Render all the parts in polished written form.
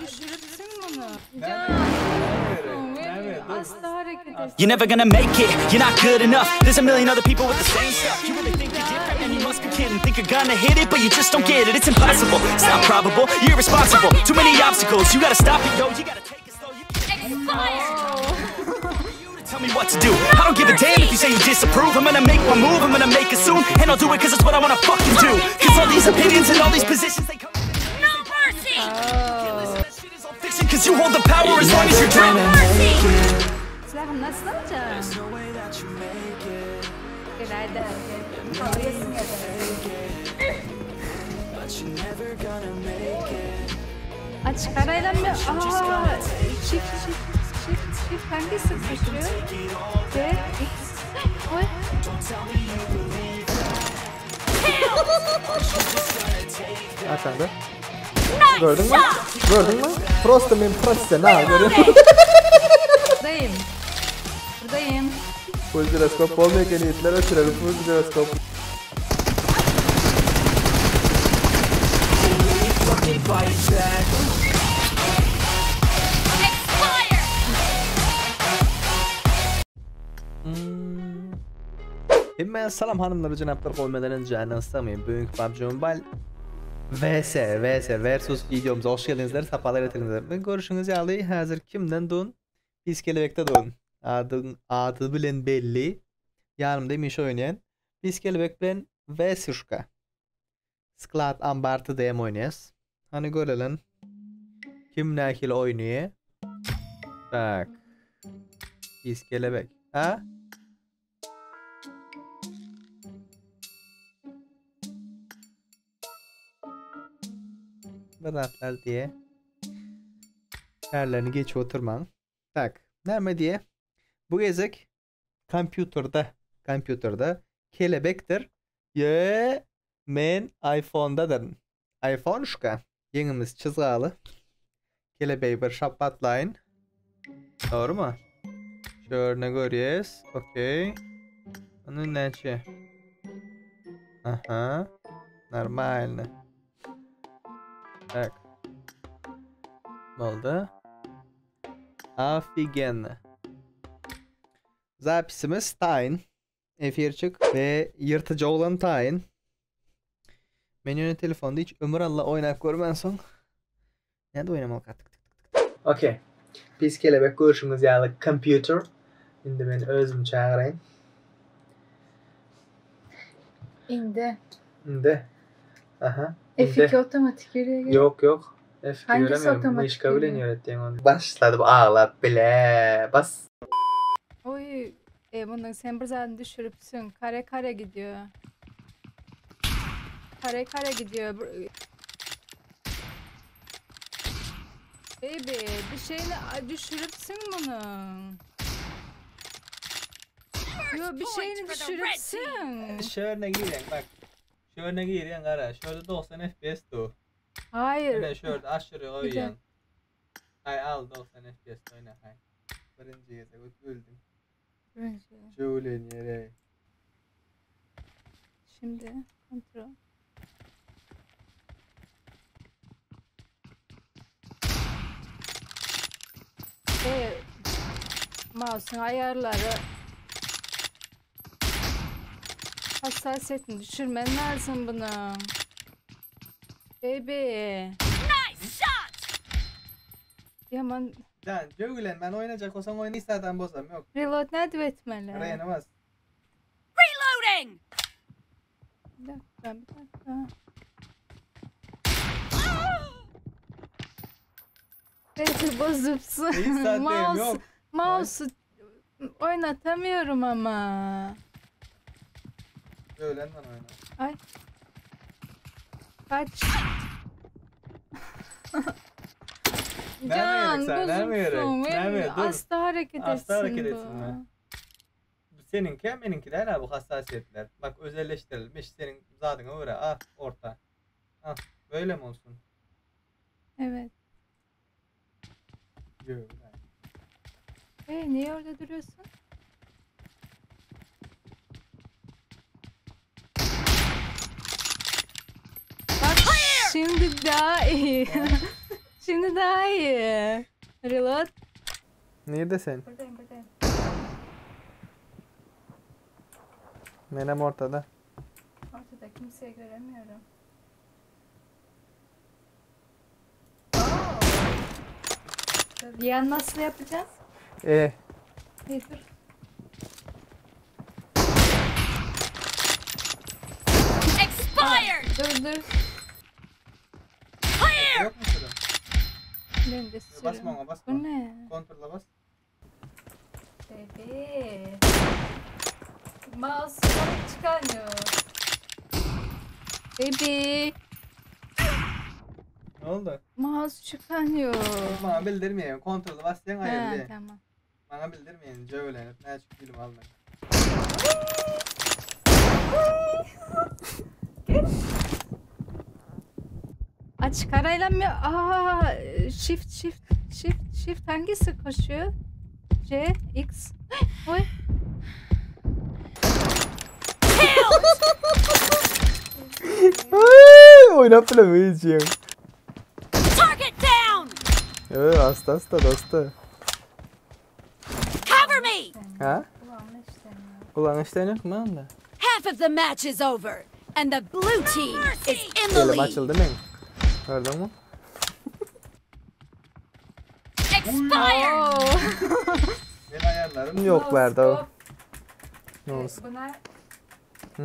düşürürsün bunu. Asla hareket et. You're never gonna make it, you're not good enough. There's a million other people with the same stuff. You really think you're different, man, you must be kidding. Think you're gonna hit it, but you just don't get it. It's impossible, it's not probable, you're irresponsible. Too many obstacles, you gotta stop it, yo. You gotta take it slow. Tell me what to do. I don't give a damn if you say you disapprove. I'm gonna make my move, I'm gonna make it soon. And I'll do it cause it's what I wanna fucking do. Cause all these opinions and all these positions, they come. No mercy! Cause you hold the power as long as you're dreaming. Silahım nasıl alacağım? Günaydın. Kavgasın Açık arayla mı? Çift hangisi koşuyor? D, X, oy. Arkanda. Gördün mü? Gördün mü? Prosto muyum? Prosto ne görüyor? Buradayım. Buradayım. Full giroskop olmayan niyetlere sürelim. Full giroskop. Hemen salam hanımlar ve cenaplar koymadan önce anonslamayın. Bugün PUBG Mobile VS versus videomuza hoş geldinizler. Sapalar etirinizler. Ben görüşünüz yalı. Hazır kimden doğun? Biz kelebekte doğun. Adı bilen belli. Yanımda Mişo oynayan. Biz kelebek bilen Vesuşka. Sklat ambartı DM oynayız. Hani görelim. Kim nakil oynuyor? Bak. Biz kelebek. Ha? Rahatlar diye yerlerini geç oturman. Tak. Nerede diye? Bu gezek kompüterde kelebektir. Ye men iPhone'dadır. iPhone şuka. Yenimiz çizgalı. Kelebeği bir şapatlayın. Doğru mu? Şöyle görüyoruz. Okey. Onun neçe? Aha. Normal. Так. Oldu. Afigen. Zapisimiz Tayin. Efirçik ve yırtıcı olan Tayin. Menüne telefonda hiç ömür Allah oynayıp görmen son. Nerede oynamalı kattık. Okey. Biz kelebek görüşümüz yani computer. Şimdi ben özümü çağırayım. İndi. İndi. Aha. F2 otomatik geriye gel. Yok. F2 Hangisi göremiyorum. otomatik Hiç kabul geliyor? öğrettiğin onu. Başladı bu ağlat bile. Bas. Oy. Bundan sen bir zaten düşürüpsün. Kare gidiyor. Kare gidiyor. Baby bir şeyle düşürüpsün bunu. Yo bir şeyle düşürüpsün. Şöyle girin bak. Şöyle girin ara. Şöyle 90 FPS tu. Hayır. Şöyle şöyle aşırı oyun. Hay al 90 FPS oyna hay. Birinci yere öldüm. Şöyle yere. Şimdi kontrol. Mouse'un ayarları hassasiyetini düşürmen lazım bunu. Baby. Nice shot! Yaman. Can, Jogulen ben oynayacak olsam oyunu isterden bozsam yok. Reload ne etmeli? Oraya namaz. Reloading! Bir dakika. Baby bozupsun. Mouse'u oynatamıyorum ama. Öğlen ben oyna. Ay. Kaç. Can bozupsun. Asla hareket etsin bu. Seninki benimki de hala bu hassasiyetler. Bak özelleştirilmiş. Senin zadına uğra. Ah orta. Ah böyle mi olsun? Evet. Yok. Niye orada duruyorsun? Bak şimdi daha iyi. Şimdi daha iyi. Reload. Neredesin? Buradayım buradayım. Menem ortada. Ortada kimseyi göremiyorum. Diğer nasıl yapacağız? E. İyi dur. Expired! Dur. Clear! Yok mu şurada? Ben de sürüm. Basma ona, basma. Bu ne? Kontrola bas. Bebe. Mouse çıkanıyor. Bebe. Ne oldu? Mouse çıkanıyor. Bana bildirmeyin. Kontrola basacaksın Ha, hayırlı. tamam. Bana bildirmeyin. Cövlenip ne açık film almayın. Açık arayla mı? Aa, shift hangisi koşuyor? C, X. Oy. Oynap bile mi yiyeceğim? Target down! Evet hasta dostu. Cover me! Ha? Ulan istemiyor. Kullanıştan yok mu anda? Half of the match is over, and the blue team is in the Elim lead. açıldı mı? Gördün mü? Expired! Oo. Ben ayarlarım yok verdi o. Ne olsun? Buna Hı?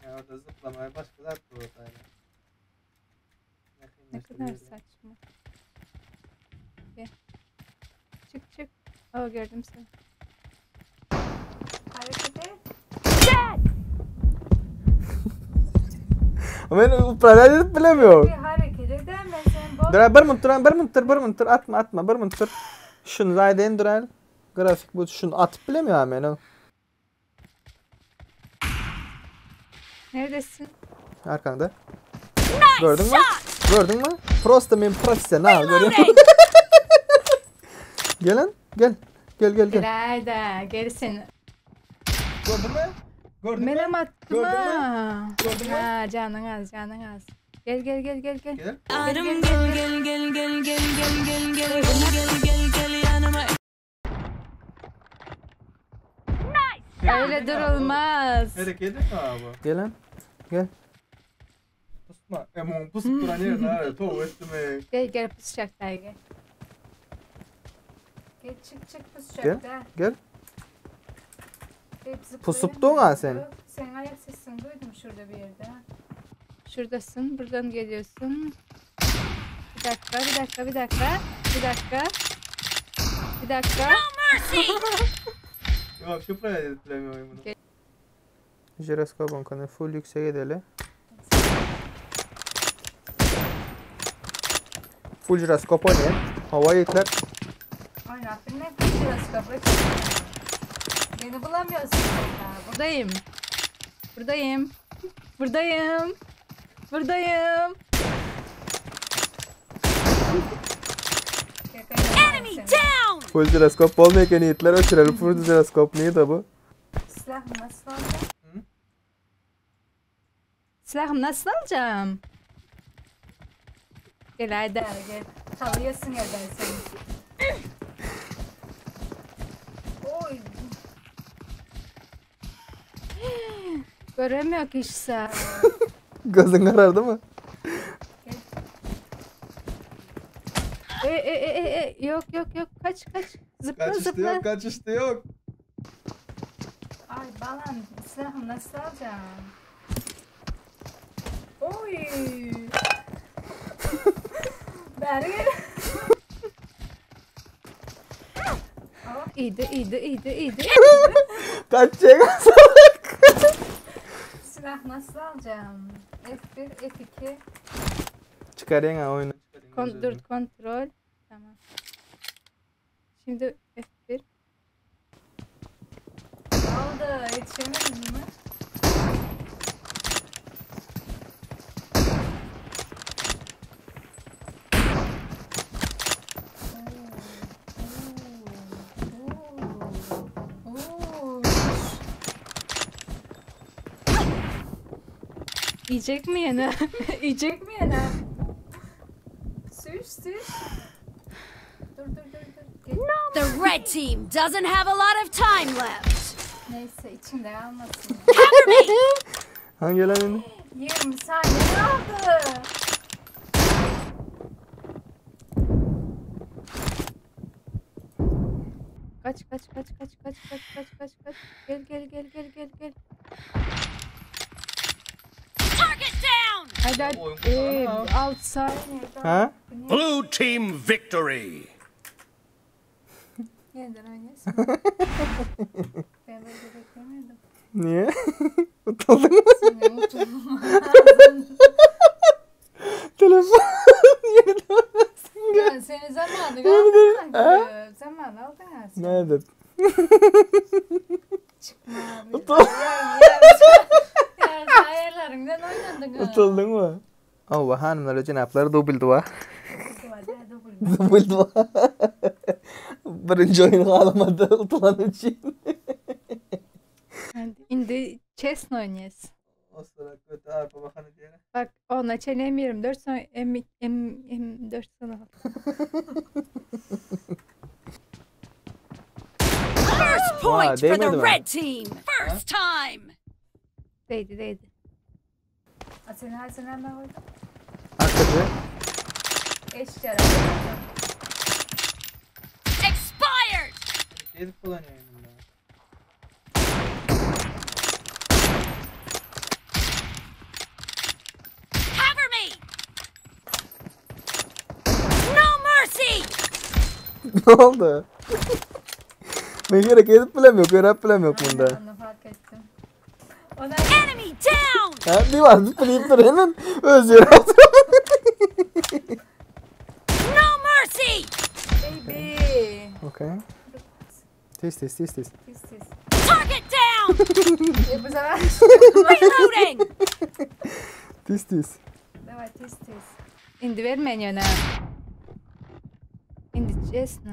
Ya orada zıplamaya başkalar kurultayla. ne kadar saçma. Gel. Çık. Aa, gördüm seni. Hareket et. Ben upralar edip bilemiyorum. Bir hareket edemezsen bot. Bir mıntır atma bir mıntır. Şunu zaten dural. Grafik bu şunu atıp bilemiyor hemen o. Neredesin? Arkanda. Nice Gördün mü? shot! Gördün mü? Prosta min profesyonel görüyor musun? Reloading! Gel lan gel. Gel. İlayda gerisini. Gördün mü? Gördün Melem attım Gördün mü? ha. Gördün mü? Ha, canın az. Gel. Gel. Öyle durulmaz. Hareket etme abi. Gel lan. Gel. Pusma. Emon pusup duran yerine ara. Toğu etme. Gel pusacaklar gel. Gel çık pusacaklar. Gel. Hep zıplayın. Pusup doğan sen. Yok, sen ayak sesini duydum şurada bir yerde. Şuradasın. Buradan geliyorsun. Bir dakika. No mercy! Yok şu buraya edilemiyorum bunu. Jiroskopun kanı full yüksek edeli. Full jiroskop oynayın. Havaya itler. Oynattın ne? Biraz kabra beni bulamıyorsun. Ha, buradayım. Enemy down! Full jiroskop olmayken itler açırır. Full jiroskop neydi bu? Silahımı nasıl alacağım? Silahımı nasıl alacağım? Gel Haydar gel. Kalıyorsun ya ben seni. Oy. Göremiyor ki işte. Gözün karardı mı? Yok. Kaç. Zıpla. Kaçıştı yok. Ay balan silahımı nasıl alacağım? Oy. Berger. İyiydi. Kaçacak. Silah nasıl alacağım? F1, F2. Çıkarayım ha oyunu. Kontrol. Tamam. Şimdi F1. Ne oldu? Yetişemedin mi? Yiyecek mi yine? Düş. Dur. Gel. The red team doesn't have a lot of time left. Neyse içinde almasın. Cover me! Hangi elendi? 20 saniye kaldı. Kaç. Gel. Target down! Hadi. 6 saniye. Ha? Blue team victory. Yeniden oynayasın. Ben böyle beklemiyordum. Niye? Utandım mı? Seni unuttum. Telefon. Yeniden Ya seni zamanı aldın. Zaman aldın ha. Nerede? Çıkma abi. Yarın ayarlarından oynadın ha. Utandım mı? Allah hanımlar cenapları dobildi va. Hadi. Dobildi va. Birinci oyunu alamadı utan için. Şimdi chess oynayız. O sıra kötü arpa bakanı diyene. Bak ona çenem 24 sonra M4 sana. First point for değmedi the mi? red team. First time. Değdi. Seni her sene hemen orada. Hakikaten. Eşya. Expired! Edip kullanıyor yanımda. Cover me! No mercy! Ne oldu? Ben gerek edip bilemiyorum. Görep bilemiyorum bunda. Onu fark ettim. Ona Enemy down! Ha, bir var bir bileyim dur hemen öz yere atıyor. No mercy! baby. Okay. Tis. Tis. Target down! Bu sefer. Reloading! Tis. Давай, tis. Indi vermeyin yana. Indi честно.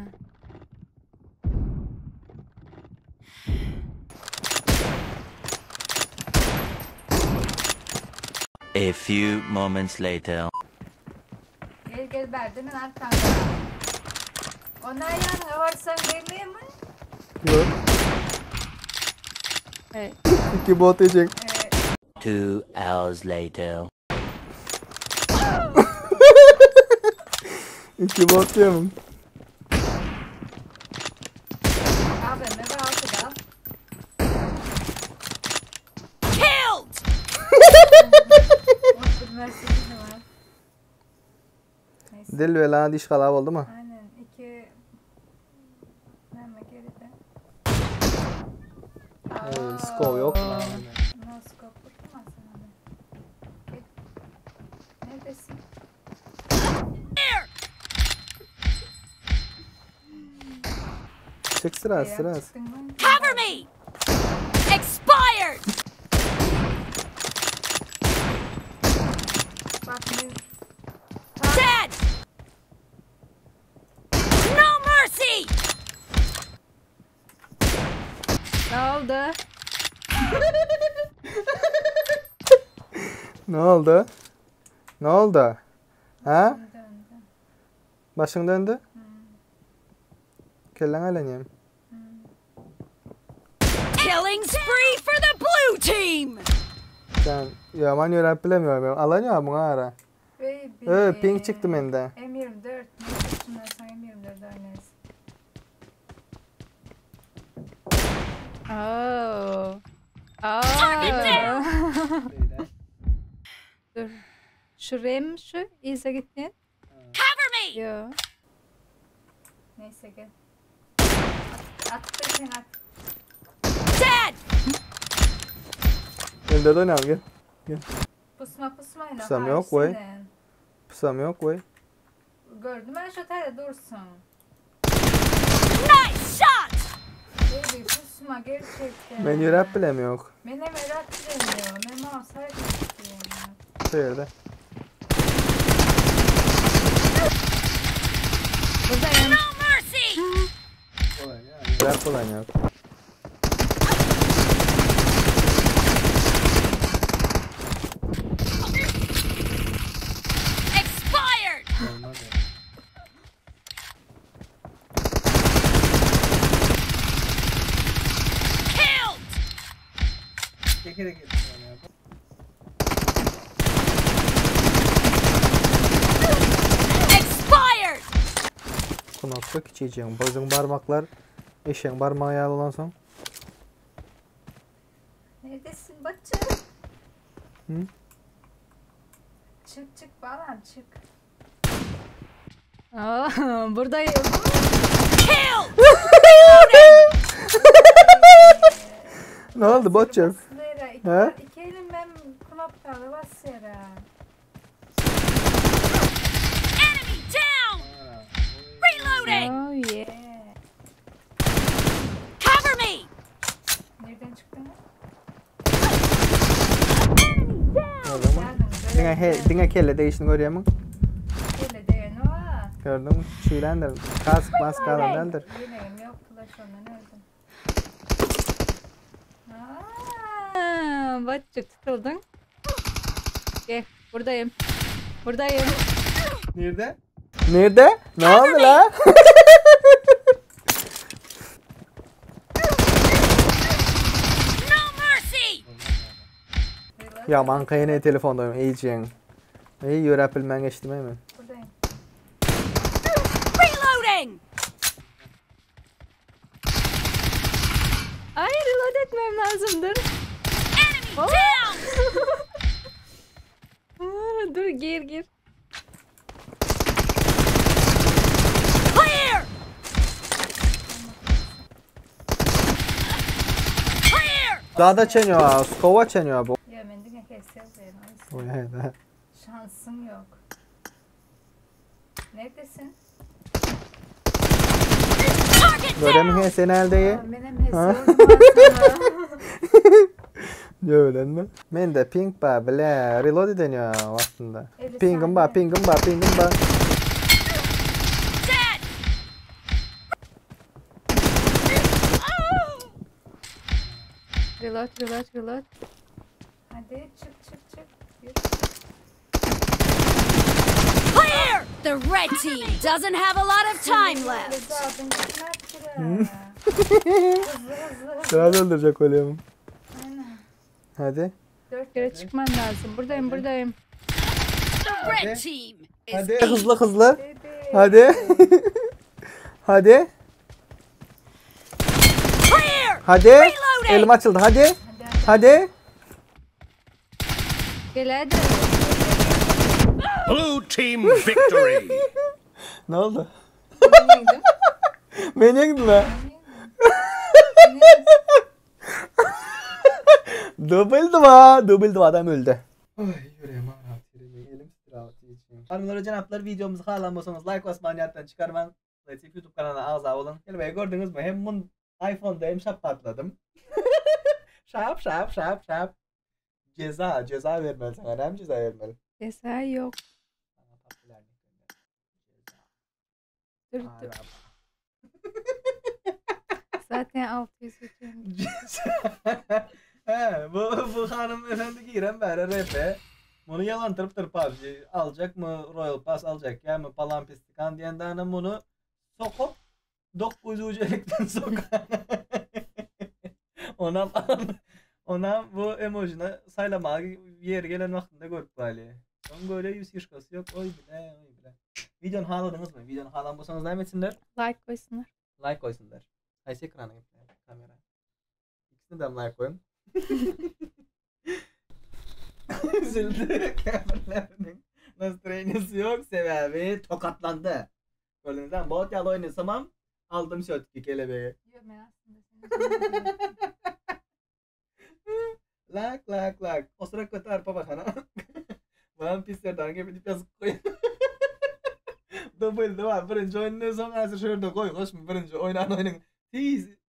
A few moments later. Gel Berdi'nin arkanda. Ona yanına varsan demeyeyim mi? Yok. Evet. İki bot yiyecek. 2 hours later. İki bot yiyemem. Abi ne var altıda? Killed! Mutlu Mercedes var. Neyse. Dil ve lan diş kalab oldu mu? Aynen. 2 Nerede geride? Skov yok mu? No scope vurma sana da. Gel. Neredesin? Here! Çık sıra. Çıktın mı? Cover me! Expired! Bak ne? Dead! No mercy! Ne oldu? Ne oldu? Ne oldu? Ha? Döndü. Başın döndü? Kellen aleniyem. Killing spree for the blue team! Sen yaman yörep bilemiyorum. Alanıyor mu ara? Baby. Ping çıktı mende. M24. Neyse şundan sonra M24 oynarız. Dur. Şuraya mı şu? İyice gittin. Cover me! Yo. Neyse gel. Attı sen at. Dead! Elde de oynayalım gel. Pusma yine. Pusam yok, Hayır, vay. senin. Pusam yok vay. Gördüm ben şu tane dursun. Nice shot! Baby pusma gerçekten. Ben yörep bilemiyorum. Beni merak edemiyor. Ben mouse hareket istiyorum. Şöyle. Buradayım. No mercy! Yörep kullanıyor. Expired! kere geldi ya. Expired! Kunakta kiçicing. Bazın barmaklar eşeğin barmağı yağlı olan son. Neredesin bacım? Hı? Çık balam çık. Aa, buradayım. Kill! Ne oldu botçuk? Ha? İki elim ben kulaktalı basıyorum. Enemy down! Reloading! Oh yeah. Cover me! Nereden çıktın? Dine kelle değişini görüyor musun? Öyle değil o. Gördün mü? Şeylendir. Kask mask alanlardır. Yemeğim yok. Flash ondan öldüm. Aaa, bacık tutuldun. Gel buradayım. Buradayım. Nerede? Nerede? Ne oldu la? No mercy! Ya manka yine telefondayım iyice. İyi yürüpül ben geçtim mi? Buradayım. Reloading! Ay reload etmem lazımdır. Enemy down! Aa, dur gir. Clear! Clear! Dağda çeniyor, skova çeniyor bu. Ya ben de keseceğim. Oy hayda. Şansım yok. Neredesin? Target Görüyor down! musun sen eldeyi? Benim hesabım Gördün mü? Men de ping ba bile reload deniyor aslında. Eli Pingim ba, sende. pingim ba, pingim ba. Dead! Reload. Hadi çık. Yürü. Clear! The red team doesn't have a lot of time left. Hızlı gitmek Hızlı. Daha da öldürecek oluyorum. Aynen. Hadi. 4 kere çıkman lazım. Buradayım. The red team is Hadi. Hızlı. Bebe. Hadi. Hadi. clear! Hadi. Reloading! Elim açıldı. Hadi. Hadi. Gel hadi. Blue team victory! Ne oldu? Neydim? Beni yedin lan. Double adam öldü. Ay yüreğim ağrıyor. Elim titriyor. Hanımlar canaplar videomuzu hala like basmayı niyattan çıkarman. Latif YouTube kanalına ağza olun. Elbette gördünüz mü? Hem bunun iPhone'da hem şap patladım. Şap. Ceza vermeli sana. Hem ceza vermeli. Ceza yok. Dur. Zaten 600 ödüyorum. He, bu hanımefendi giren beri repe. Bunu yalantırıp PUBG alacak mı Royal Pass alacak ya mı falan pistikan diyenden bunu sokup 900 ucelikten sokan. ona bu emojine saylamağa yer gelen vaktinde görüp bari. Onun böyle yüz yışkası yok. Oy bile. Videonun haladınız mı? Videonun halan bulsanız devam etsinler. Like koysunlar. Like koysunlar. Ayşe ekrana gitmeye kamera. İkisini de like koyun. Üzüldü. Kameralarının nasıl yok sebebi tokatlandı. Gördünüz mü? Bot yalı oynasamam aldım şötki kelebeği. Yok ben aslında Like. O sıra kötü arpa bakana. Bana pislerden gibi yazık koyun. Double var. Birinci oyunun son hazır şöyle koy. Hoş mu? Birinci oyunun.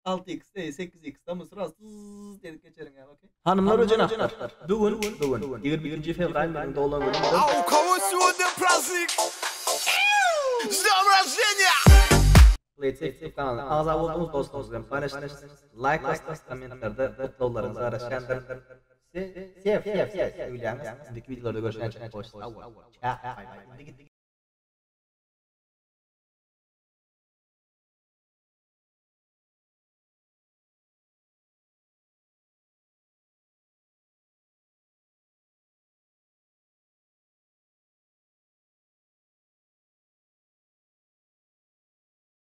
6x, 8x tamı sırası dedik geçelim yani okey. Hanımlar ve canaplar. Bugün 22 fevral benim doğulan günümde. Playtech kanalına ağza olduğumuz dostlarımızla paylaşınız. Like bastınız, komentlerde mutlularınızı araştırın. Sev. Videolarda görüşmek üzere.